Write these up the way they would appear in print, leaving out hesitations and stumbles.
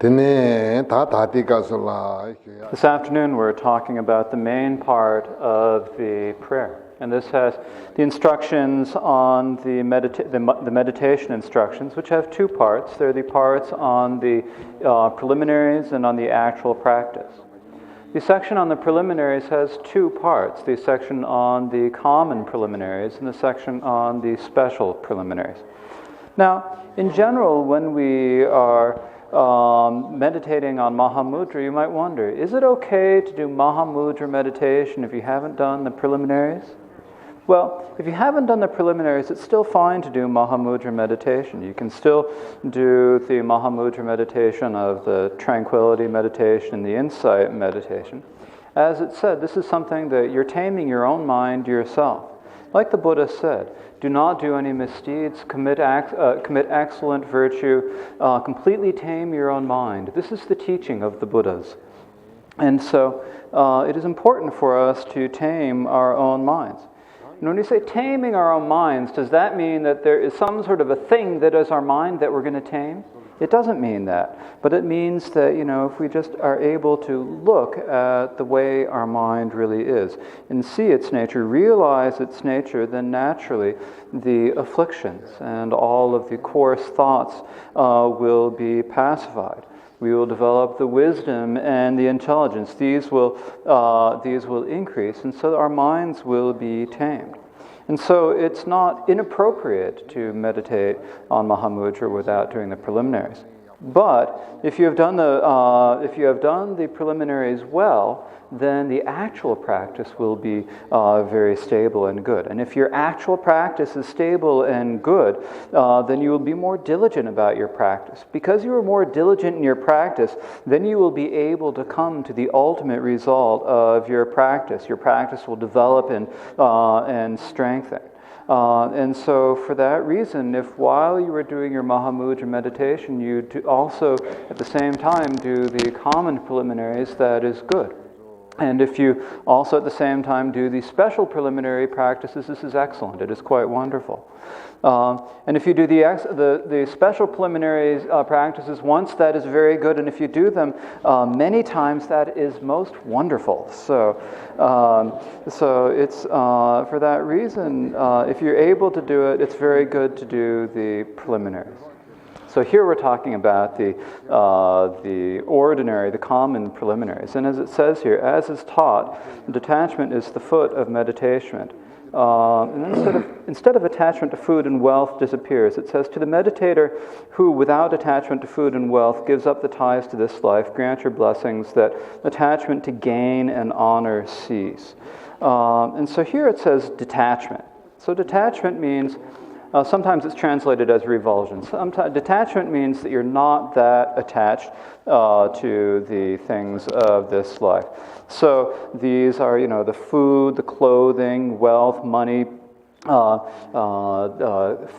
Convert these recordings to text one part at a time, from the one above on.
This afternoon we're talking about the main part of the prayer. And this has the instructions on the meditation instructions, which have two parts. They're the parts on the preliminaries and on the actual practice. The section on the preliminaries has two parts, the section on the common preliminaries and the section on the special preliminaries. Now, in general, when we are meditating on Mahamudra, you might wonder, is it okay to do Mahamudra meditation if you haven't done the preliminaries? Well, if you haven't done the preliminaries, it's still fine to do Mahamudra meditation. You can still do the Mahamudra meditation of the tranquility meditation, the insight meditation. As it said, this is something that you're taming your own mind yourself. Like the Buddha said, do not do any misdeeds, commit excellent virtue, completely tame your own mind. This is the teaching of the Buddhas. And so it is important for us to tame our own minds. And when we say taming our own minds, does that mean that there is some sort of a thing that is our mind that we're going to tame? It doesn't mean that. But it means that, if we just are able to look at the way our mind really is and see its nature, realize its nature, then naturally the afflictions and all of the coarse thoughts will be pacified. We will develop the wisdom and the intelligence. These will increase, and so our minds will be tamed. And so it's not inappropriate to meditate on Mahamudra without doing the preliminaries. But if you have done the preliminaries well, then the actual practice will be very stable and good. And if your actual practice is stable and good, then you will be more diligent about your practice. Because you are more diligent in your practice, then you will be able to come to the ultimate result of your practice. Your practice will develop and strengthen. And so for that reason, if while you are doing your Mahamudra meditation, you also at the same time do the common preliminaries, that is good. And if you also at the same time do the special preliminary practices, this is excellent. It is quite wonderful. And if you do the special preliminary practices once, that is very good. And if you do them many times, that is most wonderful. So it's for that reason, if you're able to do it, it's very good to do the preliminaries. So here we're talking about the ordinary, the common preliminaries. And as it says here, as is taught, detachment is the foot of meditation. And instead of attachment to food and wealth disappears, it says, to the meditator who, without attachment to food and wealth, gives up the ties to this life, grant your blessings that attachment to gain and honor cease. And so here it says detachment. So detachment means, sometimes it's translated as revulsion. Detachment means that you're not that attached to the things of this life. So these are, the food, the clothing, wealth, money,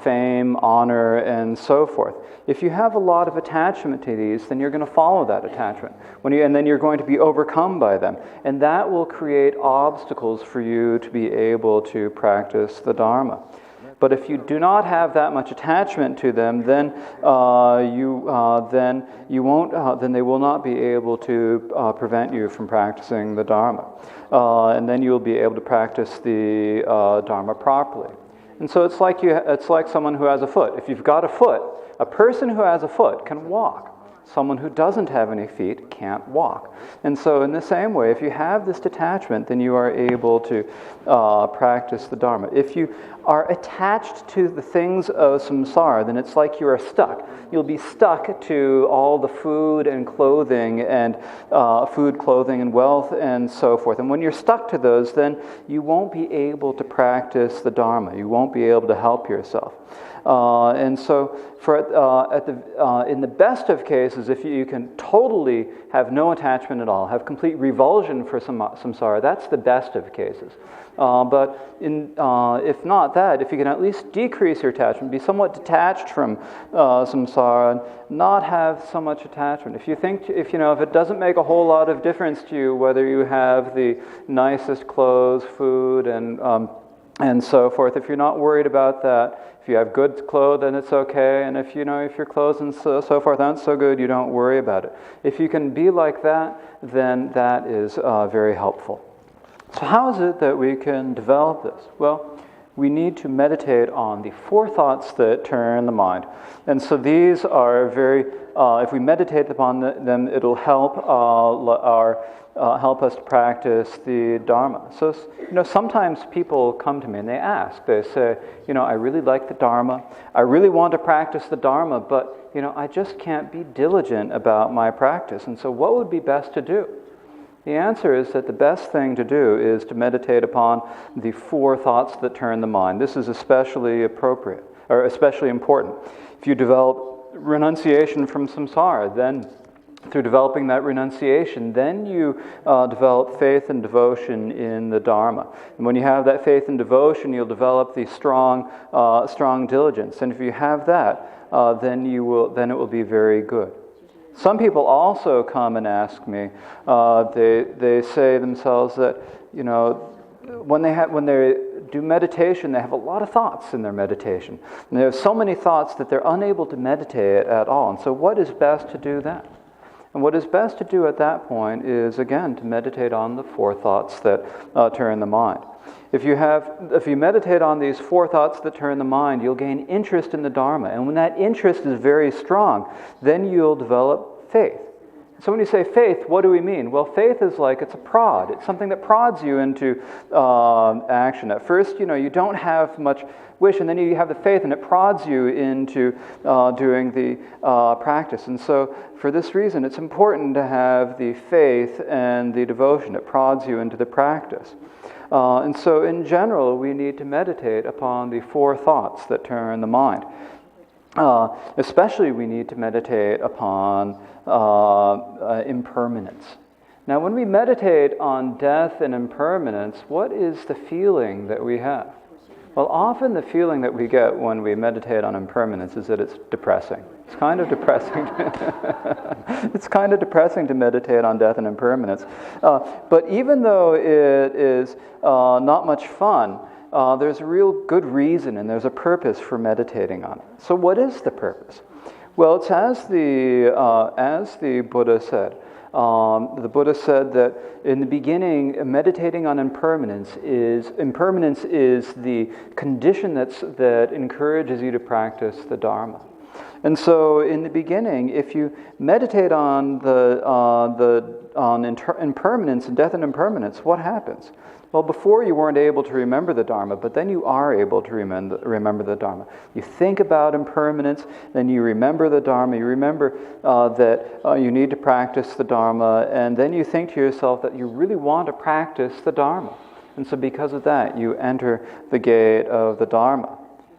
fame, honor, and so forth. If you have a lot of attachment to these, then you're going to follow that attachment. And then you're going to be overcome by them. And that will create obstacles for you to be able to practice the Dharma. But if you do not have that much attachment to them, then then they will not be able to prevent you from practicing the Dharma, and then you will be able to practice the Dharma properly. And so it's like someone who has a foot. If you've got a foot, a person who has a foot can walk. Someone who doesn't have any feet can't walk. And so in the same way, if you have this detachment, then you are able to practice the Dharma. If you are attached to the things of samsara, then it's like you are stuck. You'll be stuck to all the food, clothing, and wealth, and so forth. And when you're stuck to those, then you won't be able to practice the Dharma. You won't be able to help yourself. And so, in the best of cases, if you can totally have no attachment at all, have complete revulsion for samsara, that's the best of cases. But if not that, if you can at least decrease your attachment, be somewhat detached from samsara, and not have so much attachment. If it doesn't make a whole lot of difference to you whether you have the nicest clothes, food, and and so forth. If you're not worried about that, if you have good clothes, then it's okay. And if your clothes and so forth aren't so good, you don't worry about it. If you can be like that, then that is very helpful. So how is it that we can develop this? Well, we need to meditate on the 4 thoughts that turn the mind. And so these are very, if we meditate upon them, it'll help help us to practice the Dharma. So, sometimes people come to me and they ask, they say, I really like the Dharma. I really want to practice the Dharma, but, I just can't be diligent about my practice. And so what would be best to do? The answer is that the best thing to do is to meditate upon the 4 thoughts that turn the mind. This is especially appropriate, or especially important. If you develop renunciation from samsara, then through developing that renunciation, then you develop faith and devotion in the Dharma. And when you have that faith and devotion, you'll develop the strong diligence. And if you have that, then it will be very good. Some people also come and ask me. They say themselves that when they do meditation, they have a lot of thoughts in their meditation, and they have so many thoughts that they're unable to meditate at all. And so, what is best to do then? And what is best to do at that point is, again, to meditate on the 4 thoughts that turn the mind. If you meditate on these 4 thoughts that turn the mind, you'll gain interest in the Dharma. And when that interest is very strong, then you'll develop faith. So when you say faith, what do we mean? Well, faith is like it's a prod. It's something that prods you into action. At first, you don't have much wish, and then you have the faith, and it prods you into doing the practice. And so for this reason, it's important to have the faith and the devotion. It prods you into the practice. And so in general, we need to meditate upon the 4 thoughts that turn the mind. Especially we need to meditate upon impermanence. Now when we meditate on death and impermanence, what is the feeling that we have? Well, often the feeling that we get when we meditate on impermanence is that it's depressing. It's kind of depressing. It's kind of depressing to meditate on death and impermanence. But even though it is not much fun, there's a real good reason and there's a purpose for meditating on it. So what is the purpose? Well, it's as the Buddha said. The Buddha said that in the beginning, meditating on impermanence is the condition that encourages you to practice the Dharma. And so, in the beginning, if you meditate on impermanence and death and impermanence, what happens? Well, before you weren't able to remember the Dharma, but then you are able to remember the Dharma. You think about impermanence, then you remember the Dharma, you remember that you need to practice the Dharma, and then you think to yourself that you really want to practice the Dharma. And so because of that, you enter the gate of the Dharma.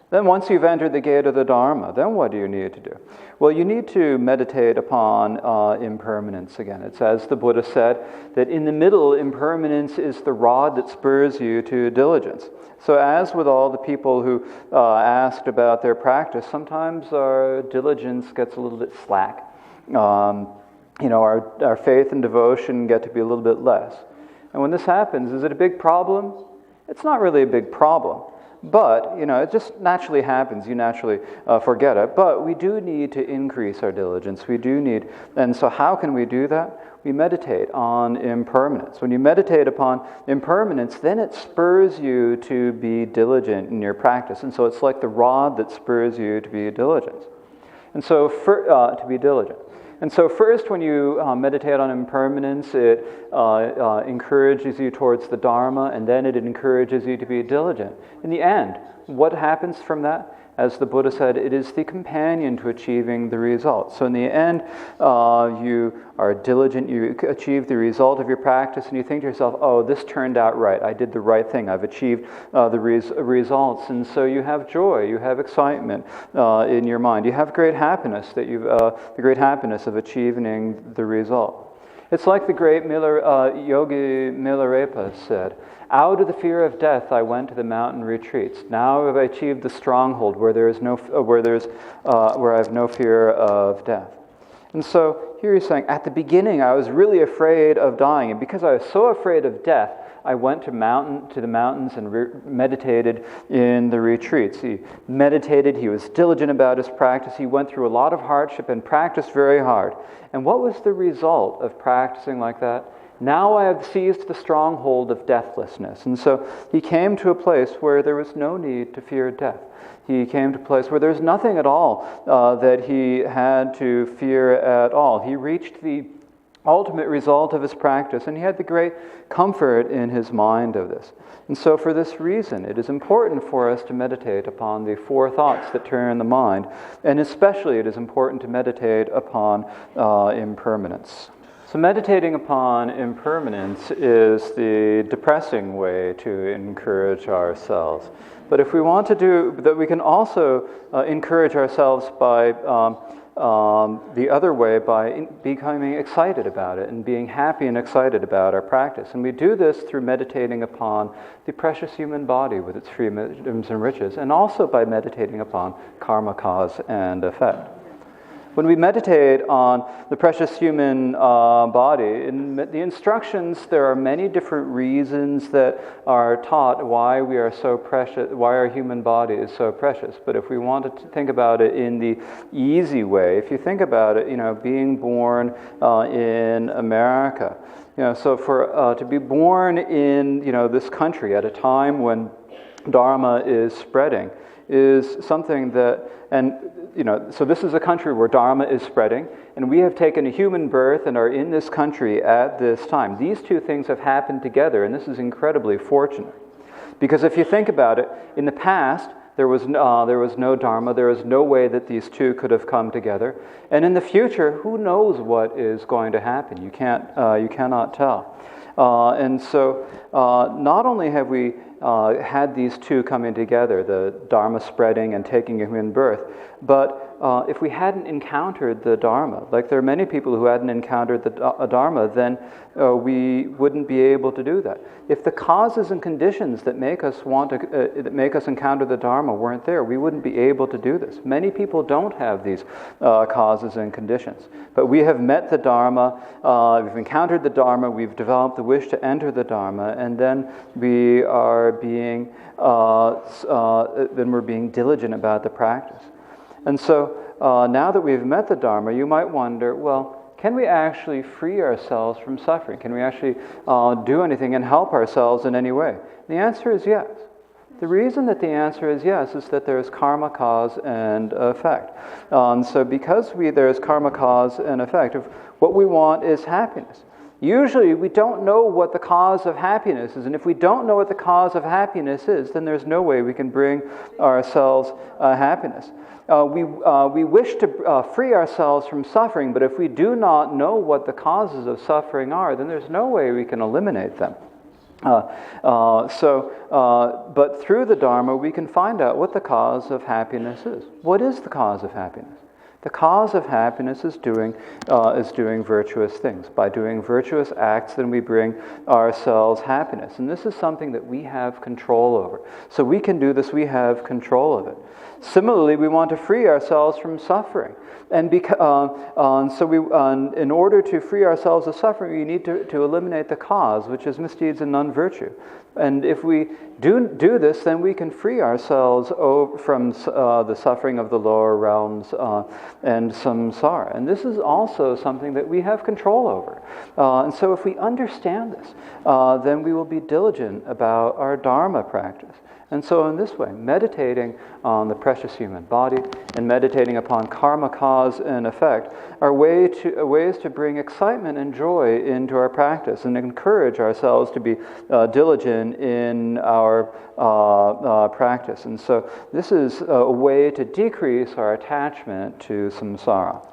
Then once you've entered the gate of the Dharma, then what do you need to do? Well, you need to meditate upon impermanence again. It's as the Buddha said, that in the middle, impermanence is the rod that spurs you to diligence. So as with all the people who asked about their practice, sometimes our diligence gets a little bit slack. Our faith and devotion get to be a little bit less. And when this happens, is it a big problem? It's not really a big problem. But, it just naturally happens. You naturally forget it. But we do need to increase our diligence. And so how can we do that? We meditate on impermanence. When you meditate upon impermanence, then it spurs you to be diligent in your practice. And so it's like the rod that spurs you to be diligent. And so to be diligent. And so first, when you meditate on impermanence, it encourages you towards the Dharma, and then it encourages you to be diligent. In the end, what happens from that? As the Buddha said, it is the companion to achieving the result. So in the end, you are diligent, you achieve the result of your practice, and you think to yourself, oh, this turned out right. I did the right thing. I've achieved the results. And so you have joy, you have excitement in your mind. You have great happiness, the great happiness of achieving the result. It's like the great Yogi Milarepa said, out of the fear of death I went to the mountain retreats. Now have I achieved the stronghold where I have no fear of death. And so here he's saying, at the beginning I was really afraid of dying, and because I was so afraid of death, I went to the mountains and meditated in the retreats. He meditated, he was diligent about his practice, he went through a lot of hardship and practiced very hard. And what was the result of practicing like that? Now I have seized the stronghold of deathlessness. And so he came to a place where there was no need to fear death. He came to a place where there's nothing at all that he had to fear at all. He reached the ultimate result of his practice, and he had the great comfort in his mind of this. And so for this reason, it is important for us to meditate upon the four thoughts that turn the mind, and especially it is important to meditate upon impermanence. So meditating upon impermanence is the depressing way to encourage ourselves. But if we want to do that, we can also encourage ourselves by the other way, by becoming excited about it and being happy and excited about our practice. And we do this through meditating upon the precious human body with its freedoms and riches, and also by meditating upon karma, cause, and effect. When we meditate on the precious human body, in the instructions, there are many different reasons that are taught why we are so precious, why our human body is so precious. But if we want to think about it in the easy way, if you think about it, being born in America, so for to be born in this country at a time when Dharma is spreading is something that, and so this is a country where Dharma is spreading, and we have taken a human birth and are in this country at this time. These two things have happened together, and this is incredibly fortunate. Because if you think about it, in the past, there was no Dharma, there was no way that these two could have come together. And in the future, who knows what is going to happen? You cannot tell. And so not only have we had these two coming together, the Dharma spreading and taking a human birth, but if we hadn't encountered the Dharma, like there are many people who hadn't encountered the Dharma, then we wouldn't be able to do that. If the causes and conditions that make us encounter the Dharma weren't there, we wouldn't be able to do this. Many people don't have these causes and conditions, but we have met the Dharma, we've encountered the Dharma, we've developed the wish to enter the Dharma, and then we are being diligent about the practice. And so now that we've met the Dharma, you might wonder, well, can we actually free ourselves from suffering? Can we actually do anything and help ourselves in any way? The answer is yes. The reason that the answer is yes is that there is karma, cause, and effect. So because there is karma, cause, and effect, what we want is happiness. Usually we don't know what the cause of happiness is, and if we don't know what the cause of happiness is, then there's no way we can bring ourselves happiness. We wish to free ourselves from suffering, but if we do not know what the causes of suffering are, then there's no way we can eliminate them. But through the Dharma, we can find out what the cause of happiness is. What is the cause of happiness? The cause of happiness is doing virtuous things. By doing virtuous acts, then we bring ourselves happiness. And this is something that we have control over. So we can do this, we have control of it. Similarly, we want to free ourselves from suffering. And in order to free ourselves of suffering, we need to eliminate the cause, which is misdeeds and non-virtue. And if we do this, then we can free ourselves from the suffering of the lower realms and samsara. And this is also something that we have control over. And so if we understand this, then we will be diligent about our Dharma practice. And so in this way, meditating on the precious human body and meditating upon karma, cause, and effect are ways to bring excitement and joy into our practice and encourage ourselves to be diligent in our practice. And so this is a way to decrease our attachment to samsara.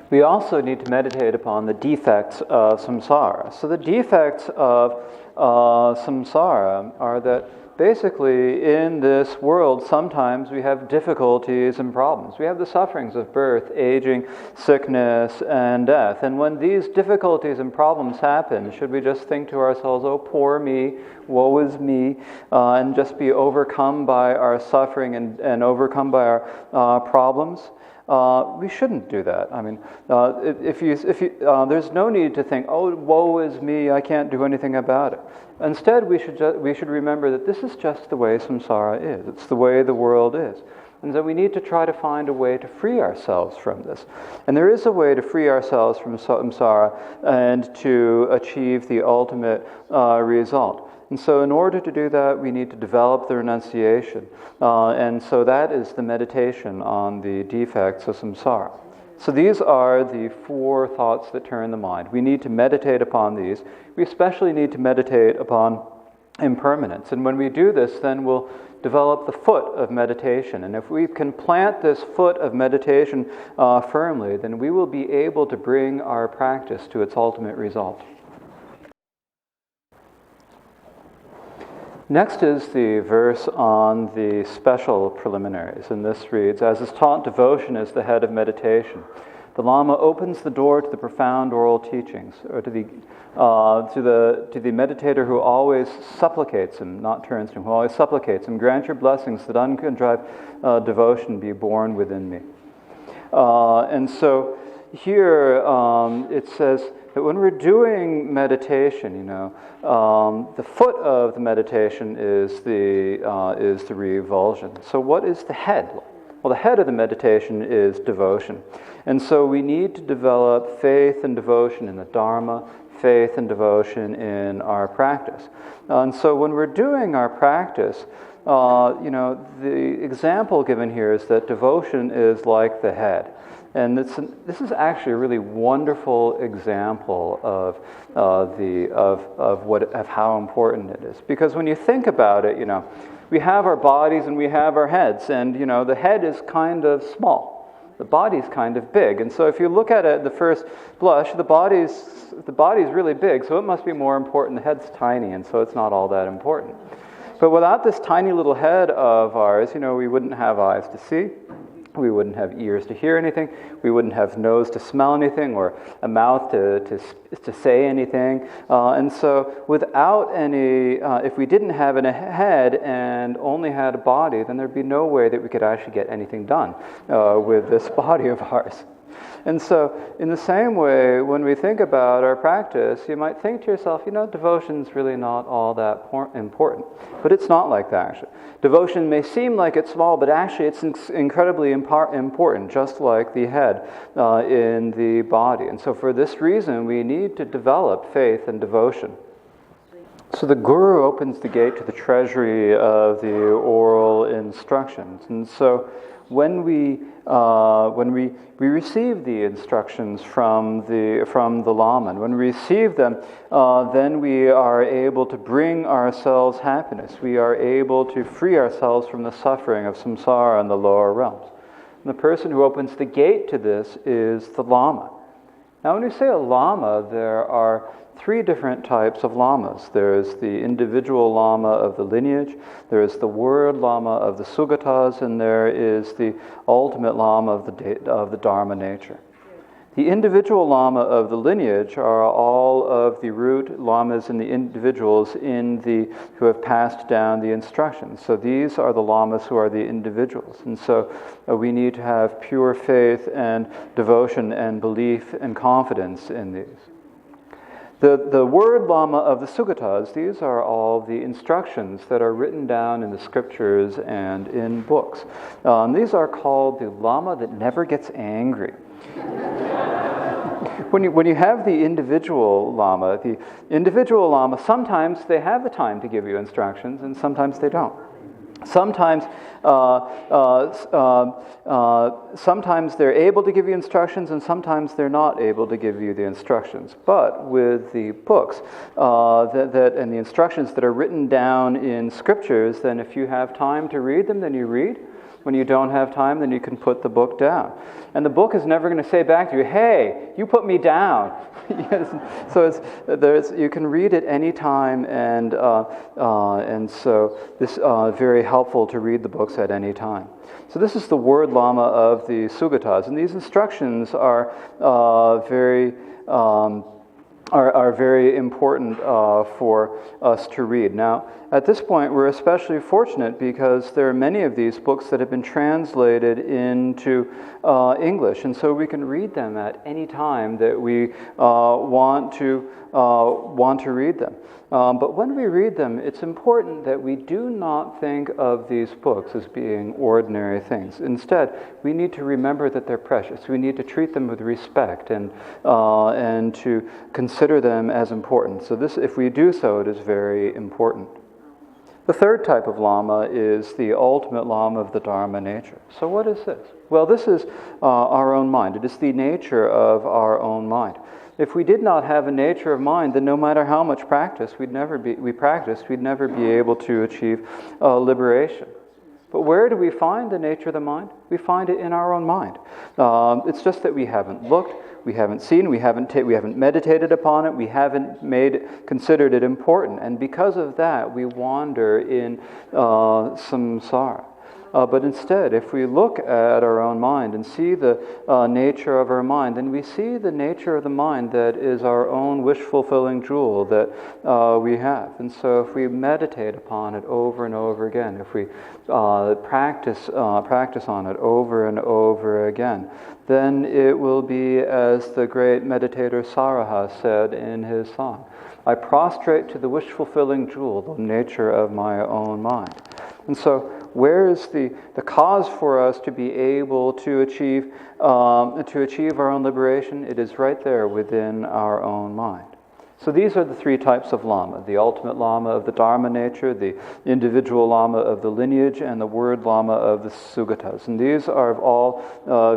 We also need to meditate upon the defects of samsara. So the defects of samsara are that basically in this world sometimes we have difficulties and problems. We have the sufferings of birth, aging, sickness, and death. And when these difficulties and problems happen, should we just think to ourselves, oh, poor me, woe is me, and just be overcome by our suffering and overcome by our problems? We shouldn't do that. I mean, there's no need to think, oh, woe is me, I can't do anything about it. Instead, we should remember that this is just the way samsara is. It's the way the world is. And so we need to try to find a way to free ourselves from this. And there is a way to free ourselves from samsara and to achieve the ultimate result. And so in order to do that, we need to develop the renunciation. And so that is the meditation on the defects of samsara. So these are the 4 thoughts that turn the mind. We need to meditate upon these. We especially need to meditate upon impermanence. And when we do this, then we'll develop the foot of meditation. And if we can plant this foot of meditation firmly, then we will be able to bring our practice to its ultimate result. Next is the verse on the special preliminaries, and this reads, "As is taught, devotion is the head of meditation. The Lama opens the door to the profound oral teachings, or to the meditator who always supplicates him, not turns to him, who always supplicates him, grant your blessings that uncontrived devotion be born within me." And so here it says that when we're doing meditation, the foot of the meditation is the revulsion. So what is the head? Well, the head of the meditation is devotion. And so we need to develop faith and devotion in the Dharma, faith and devotion in our practice. And so when we're doing our practice, the example given here is that devotion is like the head. And this is actually a really wonderful example of how important it is. Because when you think about it, we have our bodies and we have our heads, and the head is kind of small, the body's kind of big. And so if you look at it at the first blush, the body's really big, so it must be more important. The head's tiny, and so it's not all that important. But without this tiny little head of ours, we wouldn't have eyes to see. We wouldn't have ears to hear anything. We wouldn't have nose to smell anything, or a mouth to say anything. And so without if we didn't have a head and only had a body, then there'd be no way that we could actually get anything done with this body of ours. And so in the same way, when we think about our practice, you might think to yourself, devotion's really not all that important. But it's not like that, actually. Devotion may seem like it's small, but actually it's incredibly important, just like the head in the body. And so for this reason, we need to develop faith and devotion. So the Guru opens the gate to the treasury of the oral instructions. And so when we receive the instructions from the Lama, and when we receive them, then we are able to bring ourselves happiness. We are able to free ourselves from the suffering of samsara in the lower realms. And the person who opens the gate to this is the Lama. Now, when we say a Lama, there are 3 different types of lamas. There is the individual lama of the lineage, there is the word lama of the Sugatas, and there is the ultimate lama of the Dharma nature. The individual lama of the lineage are all of the root lamas and the individuals who have passed down the instructions. So these are the lamas who are the individuals. And so we need to have pure faith and devotion and belief and confidence in these. The word Lama of the Sugatas, these are all the instructions that are written down in the scriptures and in books. These are called the Lama that never gets angry. When you have the individual Lama, sometimes they have the time to give you instructions, and sometimes they don't. Sometimes they're able to give you instructions, and sometimes they're not able to give you the instructions. But with the books and the instructions that are written down in scriptures, then if you have time to read them, then you read. When you don't have time, then you can put the book down. And the book is never going to say back to you, hey, you put me down. So you can read it anytime, and so this is very helpful to read the books at any time. So this is the word Lama of the Sugatas, and these instructions are very important for us to read. Now, at this point, we're especially fortunate because there are many of these books that have been translated into English, and so we can read them at any time that we want to read them. But when we read them, it's important that we do not think of these books as being ordinary things. Instead, we need to remember that they're precious. We need to treat them with respect and to consider them as important. So this, if we do so, it is very important. The third type of Lama is the ultimate Lama of the Dharma nature. So what is this? Well, this is our own mind. It is the nature of our own mind. If we did not have a nature of mind, then no matter how much practice we'd never be able to achieve liberation. But where do we find the nature of the mind? We find it in our own mind. It's just that we haven't looked, we haven't seen, we haven't meditated upon it, we haven't considered it important, and because of that, we wander in samsara. But instead, if we look at our own mind and see the nature of our mind, then we see the nature of the mind that is our own wish-fulfilling jewel that we have. And so if we meditate upon it over and over again, if we practice on it over and over again, then it will be as the great meditator Saraha said in his song, I prostrate to the wish-fulfilling jewel, the nature of my own mind. And so where is the cause for us to be able to achieve our own liberation? It is right there within our own mind. So these are the three types of Lama: the ultimate Lama of the Dharma nature, the individual Lama of the lineage, and the word Lama of the Sugatas. And these are all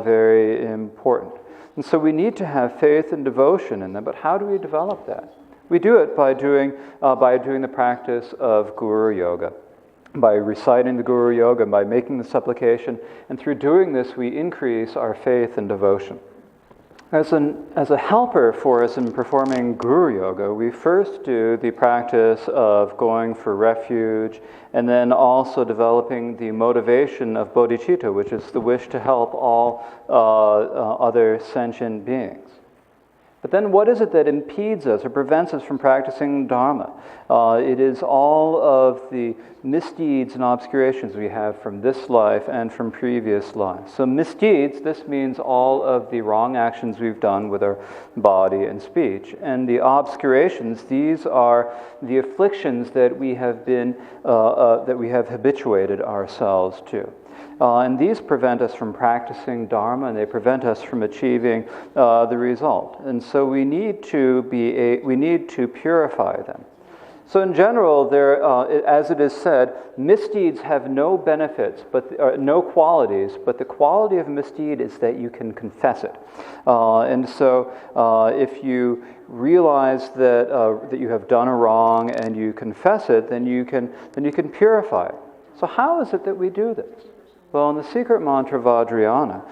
very important. And so we need to have faith and devotion in them. But how do we develop that? We do it by doing the practice of Guru Yoga, by reciting the Guru Yoga, by making the supplication, and through doing this we increase our faith and devotion. As a helper for us in performing Guru Yoga, we first do the practice of going for refuge, and then also developing the motivation of bodhicitta, which is the wish to help all other sentient beings. But then what is it that impedes us or prevents us from practicing Dharma? It is all of the misdeeds and obscurations we have from this life and from previous lives. So misdeeds, this means all of the wrong actions we've done with our body and speech. And the obscurations, these are the afflictions that we have habituated ourselves to. And these prevent us from practicing Dharma, and they prevent us from achieving the result. And so we need to purify them. So in general, as it is said, misdeeds have no benefits, no qualities, but the quality of misdeed is that you can confess it. And so if you realize that you have done a wrong and you confess it, then you can purify it. So how is it that we do this? Well, in the secret mantra Vajrayana,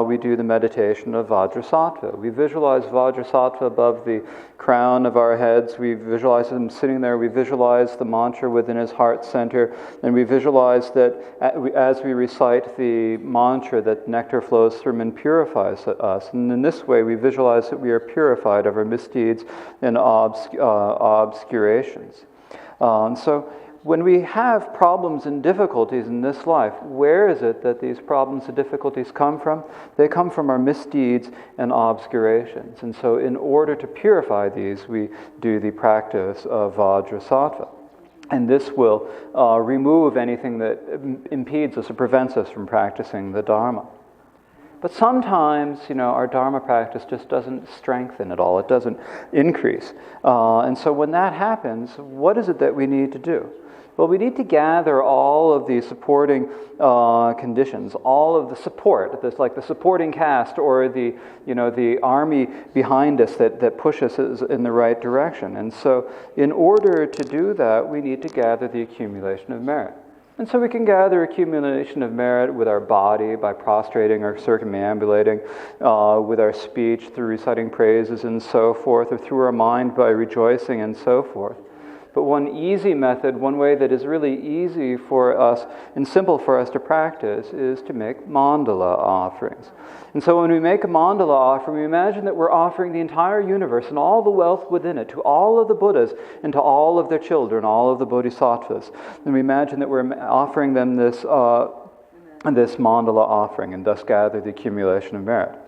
we do the meditation of Vajrasattva. We visualize Vajrasattva above the crown of our heads. We visualize him sitting there. We visualize the mantra within his heart center. And we visualize that as we recite the mantra, that nectar flows through him and purifies us. And in this way, we visualize that we are purified of our misdeeds and obscurations. So when we have problems and difficulties in this life, where is it that these problems and difficulties come from? They come from our misdeeds and obscurations. And so in order to purify these, we do the practice of Vajrasattva. And this will remove anything that impedes us or prevents us from practicing the Dharma. But sometimes, our Dharma practice just doesn't strengthen at all. It doesn't increase. And so when that happens, what is it that we need to do? Well, we need to gather all of the supporting conditions, all of the support, like the supporting cast or the army behind us that push us in the right direction. And so in order to do that, we need to gather the accumulation of merit. And so we can gather accumulation of merit with our body by prostrating or circumambulating, with our speech through reciting praises and so forth, or through our mind by rejoicing and so forth. But one easy method, one way that is really easy for us and simple for us to practice, is to make mandala offerings. And so when we make a mandala offering, we imagine that we're offering the entire universe and all the wealth within it to all of the Buddhas and to all of their children, all of the Bodhisattvas. And we imagine that we're offering them this mandala offering, and thus gather the accumulation of merit.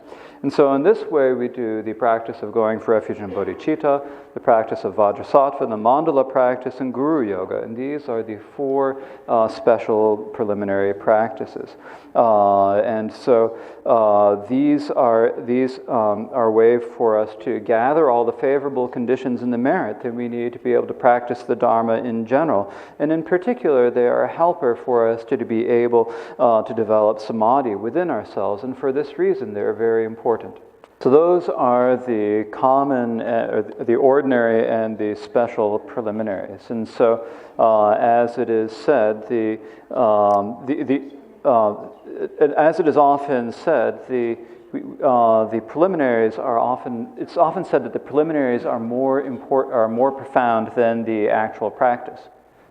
And so in this way we do the practice of going for refuge in bodhicitta, the practice of Vajrasattva, the mandala practice, and guru yoga. And these are the four special preliminary practices. And so these are a way for us to gather all the favorable conditions and the merit that we need to be able to practice the Dharma in general. And in particular, they are a helper for us to be able to develop samadhi within ourselves. And for this reason, they're very important. So those are the common, the ordinary and the special preliminaries. And so, as it is said, as it is often said, the preliminaries are often. It's often said that the preliminaries are more profound than the actual practice.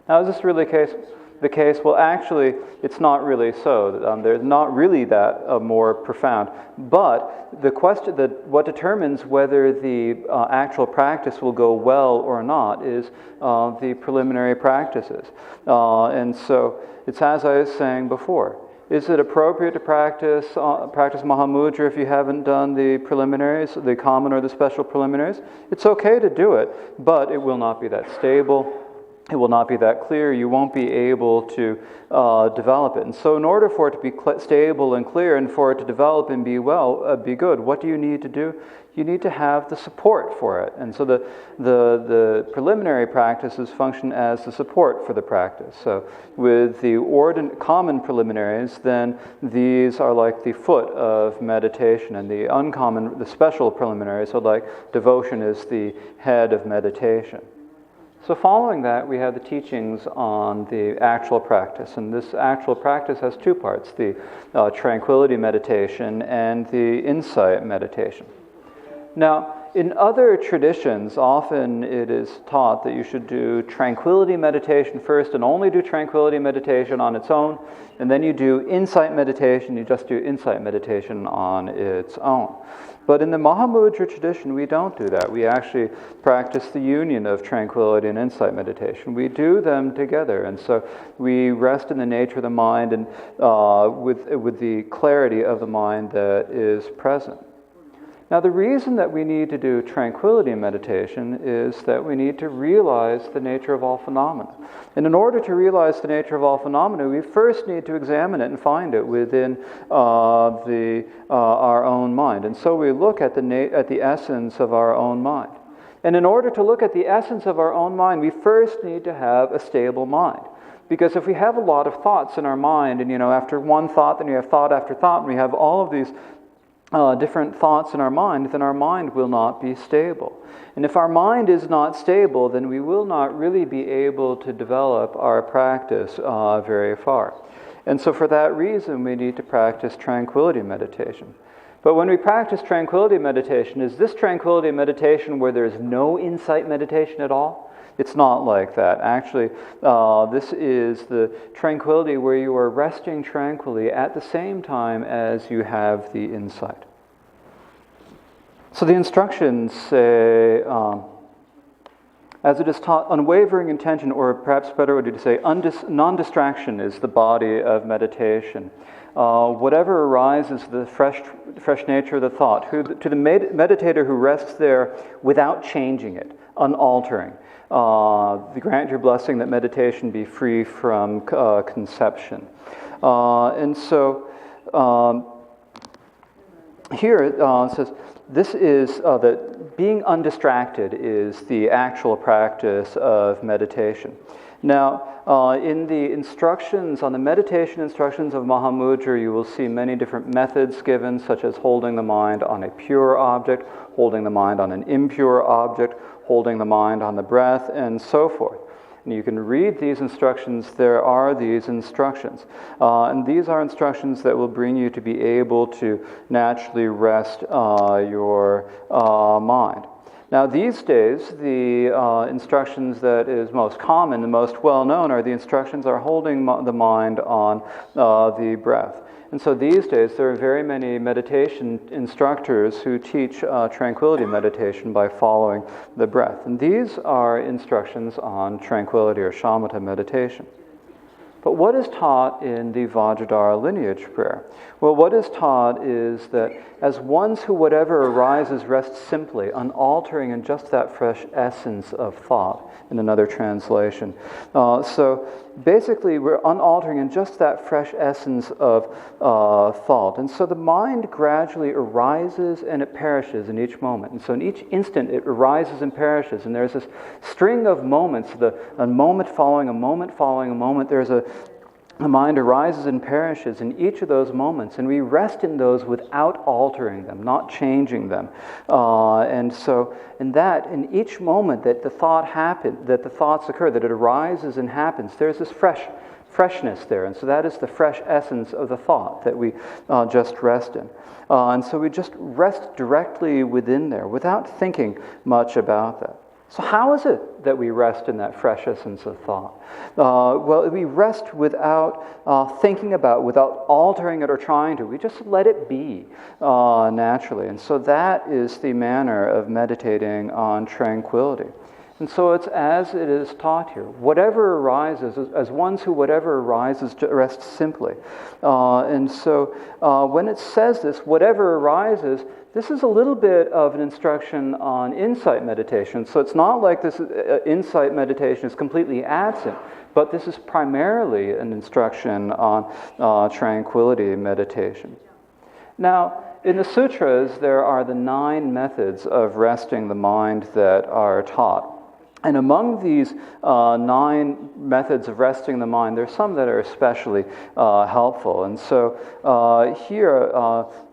Now, is this really the case? Well, actually, it's not really so. They're not really that more profound. But the question that what determines whether the actual practice will go well or not is the preliminary practices. And so it's as I was saying before. Is it appropriate to practice Mahamudra if you haven't done the preliminaries, the common or the special preliminaries? It's okay to do it, but it will not be that stable. It will not be that clear. You won't be able to develop it. And so in order for it to be stable and clear and for it to develop and be good, what do you need to do? You need to have the support for it. And so the preliminary practices function as the support for the practice. So with the common preliminaries, then these are like the foot of meditation, and the special preliminaries are like devotion is the head of meditation. So following that, we have the teachings on the actual practice. And this actual practice has two parts, the tranquility meditation and the insight meditation. Now, in other traditions, often it is taught that you should do tranquility meditation first and only do tranquility meditation on its own. And then you do insight meditation, you just do insight meditation on its own. But in the Mahamudra tradition, we don't do that. We actually practice the union of tranquility and insight meditation. We do them together, and so we rest in the nature of the mind and with the clarity of the mind that is present. Now, the reason that we need to do tranquility meditation is that we need to realize the nature of all phenomena. And in order to realize the nature of all phenomena, we first need to examine it and find it within our own mind. And so we look at the essence of our own mind. And in order to look at the essence of our own mind, we first need to have a stable mind. Because if we have a lot of thoughts in our mind, and after one thought, then you have thought after thought, and we have all of these different thoughts in our mind, then our mind will not be stable. And if our mind is not stable, then we will not really be able to develop our practice very far. And so for that reason, we need to practice tranquility meditation. But when we practice tranquility meditation, is this tranquility meditation where there's no insight meditation at all? It's not like that. Actually, this is the tranquility where you are resting tranquilly at the same time as you have the insight. So the instructions say, as it is taught, unwavering intention, or perhaps better would be to say, non-distraction is the body of meditation. Whatever arises, the fresh nature of the thought, to the meditator who rests there without changing it, unaltering. Grant your blessing that meditation be free from conception. And so here it says, this is that being undistracted is the actual practice of meditation. Now, in the instructions, on the meditation instructions of Mahamudra, you will see many different methods given, such as holding the mind on a pure object, holding the mind on an impure object, holding the mind on the breath, and so forth. And you can read these instructions. There are these instructions. And these are instructions that will bring you to be able to naturally rest your mind. Now, these days, the instructions that is most common, the most well-known, are the instructions are holding the mind on the breath. And so these days, there are very many meditation instructors who teach tranquility meditation by following the breath. And these are instructions on tranquility or shamatha meditation. But what is taught in the Vajradhara lineage prayer? Well, what is taught is that as ones who whatever arises rest simply, unaltering in just that fresh essence of thought, in another translation. So basically, we're unaltering in just that fresh essence of thought. And so the mind gradually arises and it perishes in each moment. And so in each instant, it arises and perishes. And there's this string of moments, a moment following a moment following a moment. The mind arises and perishes in each of those moments, and we rest in those without altering them, not changing them. And so in each moment that the thought happens, that the thoughts occur, that it arises and happens, there's this freshness there. And so that is the fresh essence of the thought that we just rest in. And so we just rest directly within there without thinking much about that. So how is it that we rest in that fresh essence of thought? Well, we rest without thinking about, without altering it or trying to. We just let it be naturally. And so that is the manner of meditating on tranquility. And so it's as it is taught here. Whatever arises, as ones who whatever arises, rest simply. And so when it says this, whatever arises, this is a little bit of an instruction on insight meditation. So it's not like this insight meditation is completely absent, but this is primarily an instruction on tranquility meditation. Now, in the sutras, there are the 9 methods of resting the mind that are taught. And among these 9 methods of resting the mind, there's some that are especially helpful. And so here,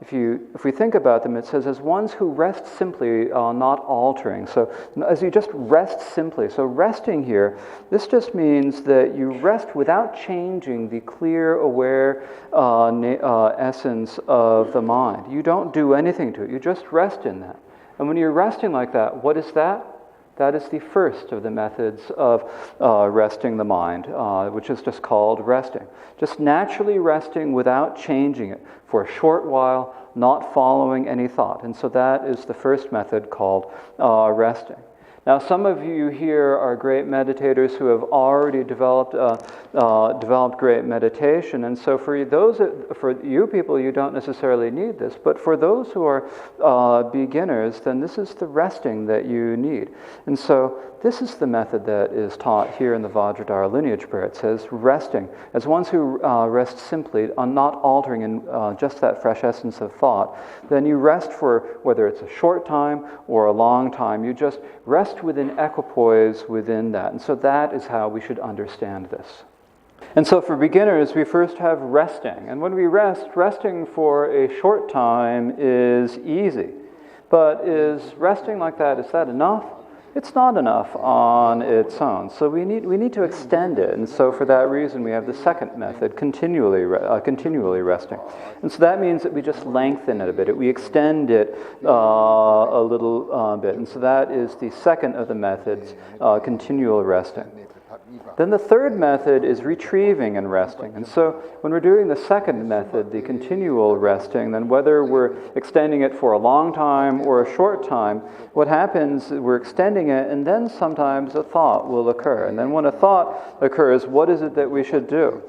if we think about them, it says, as ones who rest simply, not altering. So as you just rest simply. So resting here, this just means that you rest without changing the clear, aware essence of the mind. You don't do anything to it. You just rest in that. And when you're resting like that, what is that? That is the first of the methods of resting the mind, which is just called resting. Just naturally resting without changing it for a short while, not following any thought. And so that is the first method called resting. Now, some of you here are great meditators who have already developed great meditation, and so for you people, you don't necessarily need this. But for those who are beginners, then this is the resting that you need. And so this is the method that is taught here in the Vajradhara lineage prayer. It says resting as ones who rest simply, on not altering in just that fresh essence of thought. Then you rest for whether it's a short time or a long time. You just rest within equipoise within that. And so that is how we should understand this. And so for beginners, we first have resting. And when we resting for a short time is easy. But is resting like that, is that enough? It's not enough on its own. So we need to extend it. And so for that reason, we have the second method, continually resting. And so that means that we just lengthen it a bit. We extend it a little bit. And so that is the second of the methods, continual resting. Then the third method is retrieving and resting. And so when we're doing the second method, the continual resting, then whether we're extending it for a long time or a short time, what happens is we're extending it, and then sometimes a thought will occur. And then when a thought occurs, what is it that we should do?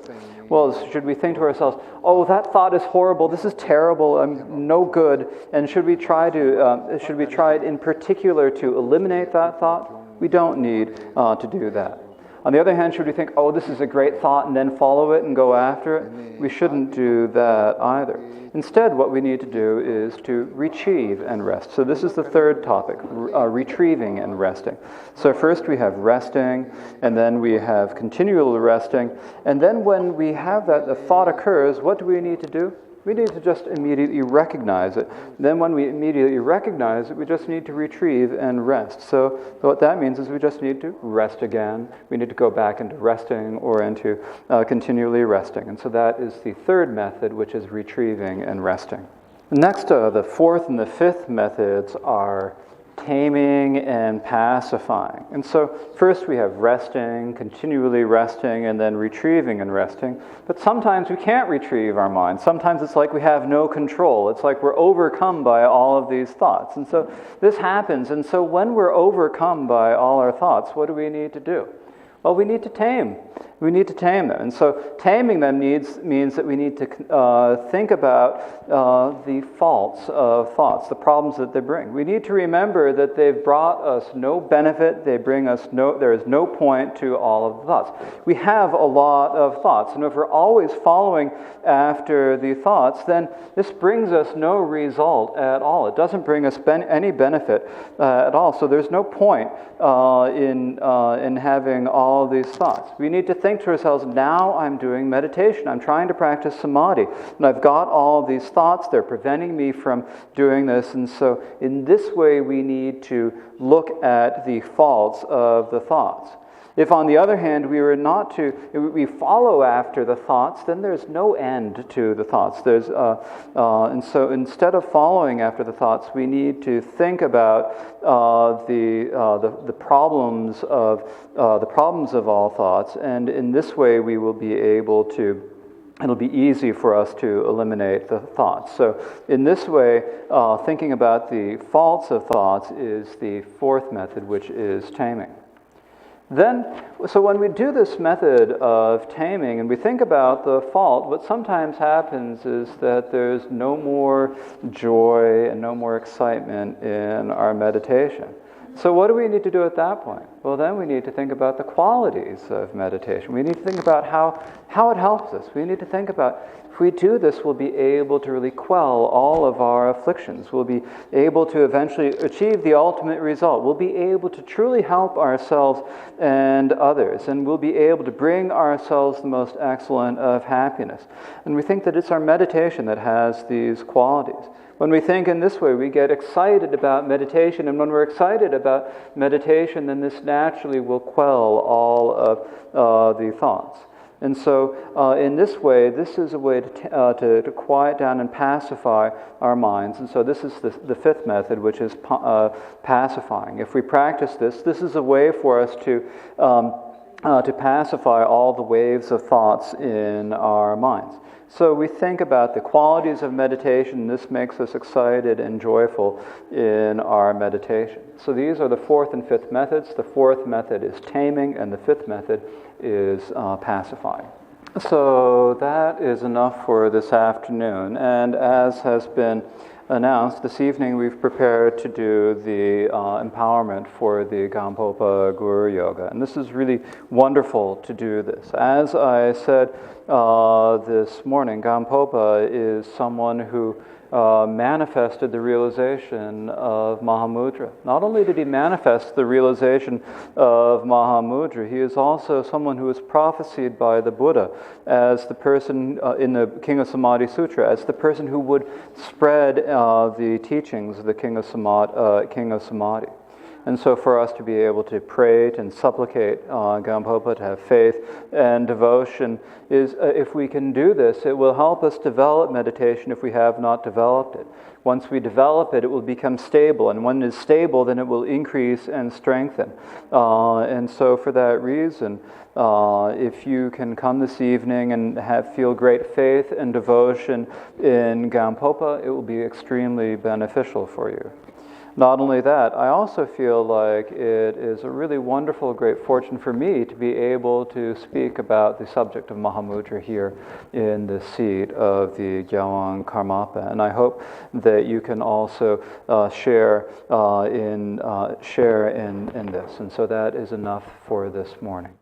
Well, should we think to ourselves, oh, that thought is horrible, this is terrible, I'm no good, and should we try it in particular to eliminate that thought? We don't need to do that. On the other hand, should we think, oh, this is a great thought, and then follow it and go after it? We shouldn't do that either. Instead, what we need to do is to retrieve and rest. So this is the third topic, retrieving and resting. So first we have resting, and then we have continual resting, and then when we have that, the thought occurs, what do we need to do? We need to just immediately recognize it. Then when we immediately recognize it, we just need to retrieve and rest. So what that means is we just need to rest again. We need to go back into resting or into continually resting. And so that is the third method, which is retrieving and resting. Next, the fourth and the fifth methods are taming and pacifying. And so first we have resting, continually resting, and then retrieving and resting. But sometimes we can't retrieve our mind. Sometimes it's like we have no control. It's like we're overcome by all of these thoughts. And so this happens. And so when we're overcome by all our thoughts, what do we need to do? Well, we need to tame. We need to tame them. And so taming them means that we need to think about the faults of thoughts, the problems that they bring. We need to remember that they've brought us no benefit. They bring us there is no point to all of the thoughts. We have a lot of thoughts. And if we're always following after the thoughts, then this brings us no result at all. It doesn't bring us any benefit at all. So there's no point in having all these thoughts. We need to think to ourselves, now I'm doing meditation. I'm trying to practice samadhi. And I've got all these thoughts. They're preventing me from doing this. And so in this way, we need to look at the faults of the thoughts. If, on the other hand, we follow after the thoughts, then there's no end to the thoughts. And so instead of following after the thoughts, we need to think about the problems of all thoughts, and in this way, we will be able to. It'll be easy for us to eliminate the thoughts. So in this way, thinking about the faults of thoughts is the fourth method, which is taming. So when we do this method of taming and we think about the fault, what sometimes happens is that there's no more joy and no more excitement in our meditation. So what do we need to do at that point? Well, then we need to think about the qualities of meditation. We need to think about how it helps us. We need to think about, if we do this, we'll be able to really quell all of our afflictions. We'll be able to eventually achieve the ultimate result. We'll be able to truly help ourselves and others. And we'll be able to bring ourselves the most excellent of happiness. And we think that it's our meditation that has these qualities. When we think in this way, we get excited about meditation, and when we're excited about meditation, then this naturally will quell all of the thoughts. And so in this way, this is a way to quiet down and pacify our minds. And so this is the fifth method, which is pacifying. If we practice this is a way for us to pacify all the waves of thoughts in our minds. So we think about the qualities of meditation. This makes us excited and joyful in our meditation. So these are the fourth and fifth methods. The fourth method is taming, and the fifth method is pacifying. So that is enough for this afternoon. And as has been announced, this evening we've prepared to do the empowerment for the Gampopa Guru Yoga. And this is really wonderful to do this. As I said this morning, Gampopa is someone who manifested the realization of Mahamudra. Not only did he manifest the realization of Mahamudra, he is also someone who was prophesied by the Buddha as the person in the King of Samadhi Sutra, as the person who would spread the teachings of the King of Samadhi. And so for us to be able to pray and supplicate Gampopa, to have faith and devotion, is if we can do this, it will help us develop meditation if we have not developed it. Once we develop it, it will become stable. And when it is stable, then it will increase and strengthen. And so for that reason, if you can come this evening and feel great faith and devotion in Gampopa, it will be extremely beneficial for you. Not only that, I also feel like it is a really wonderful, great fortune for me to be able to speak about the subject of Mahamudra here in the seat of the Gyaltsen Karmapa. And I hope that you can also share in this. And so that is enough for this morning.